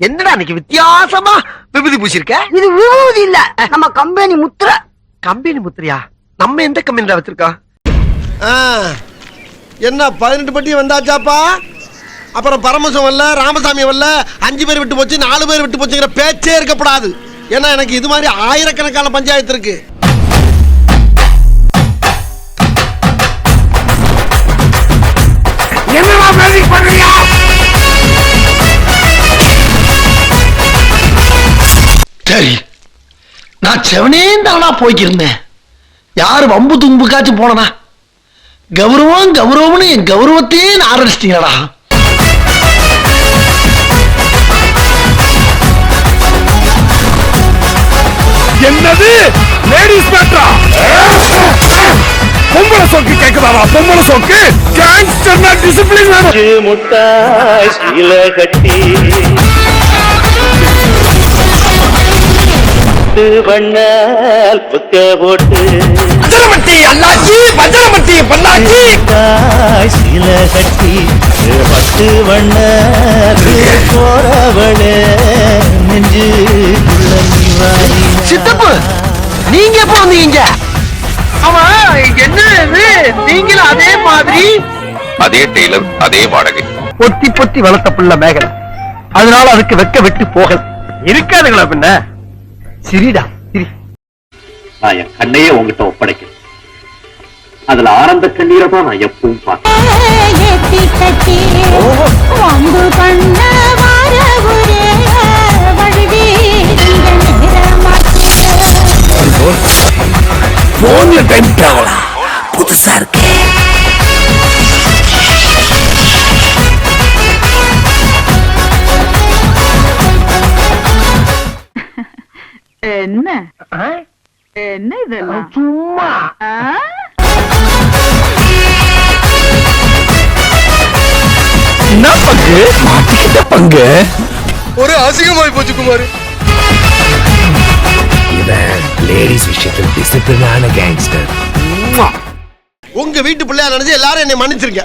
என்னடா இன்னைக்கு வித்தியாசமா விபூதி பூசிருக்க? இது விபூதி இல்ல, நம்ம கம்பெனி முத்திரை. கம்பெனி முத்திரையா? நம்ம எந்த கம்பெனில வச்சிருக்கோம்? என்ன 18 பட்டி வந்தாச்சாப்பா? அப்புறம் பரமசம் வரல, ராமசாமி வரல, 5 பேர் விட்டு போச்சு, 4 பேர் விட்டு போச்சுங்கிற பேச்சே இருக்கப்படாது. ஏன்னா எனக்கு இது மாதிரி ஆயிரக்கணக்கான பஞ்சாயத்து இருக்கு. என்னடா மேஜிக் பண்றியா? சரி, நான் செவனே தானா போய்க்கிருந்தேன். யாரு வம்பு தும்புக்காச்சும் போனா? கௌரவம் கௌரவம்னு என் கௌரவத்தையே ஆரம்பிச்சிட்டீங்களா? என்னது லேடிஸ் மேட்ரா? பொம்பளை சோக்கு கேக்குதாவா? பொம்பளை சோக்கு கேங்ஸ்டர்னா டிசிப்ளின் வேணும். முட்டாய் சீல கட்டி வண்ணால் புக்க போட்டு பஞ்சரமட்டி அண்ணாச்சி, பஞ்சரமட்டி பண்ணாச்சி. சீல கட்டி பட்டு வண்ண போறவளே நெஞ்சு சித்தப்பு, நீங்க எப்ப வந்தீங்க? ஆமா, என்ன நீங்களும் அதே மாதிரி? அதே டெய்லர், அதே வாடகை. பொத்தி பொத்தி வளர்த்த புள்ள மேகலை, அதனால அதுக்கு வெக்க விட்டு போகல. இருக்காதுங்களா பின்ன? சிரிடா சிரி. நான் என் கண்ணையே உங்ககிட்ட ஒப்படைக்கிறேன். அதுல ஆனந்த கண்ணீரை தான் நான் எப்பவும் பார்த்தேன். போன்ல டைம் டிராவலா புதுசா இருக்கு. என்ன என்ன இதெல்லாம்? சும்மா என்ன பங்கு மாட்டிக்கிட்ட பங்கு? ஒரு அசிங்கமாய் போச்சு குமார். இவன் லேடிஸ் விஷயத்தில் டிசிப்ளினான கேங்ஸ்டர். உங்க வீட்டு பிள்ளையா நினைச்சு எல்லாரும் என்னை மன்னிச்சிருக்க.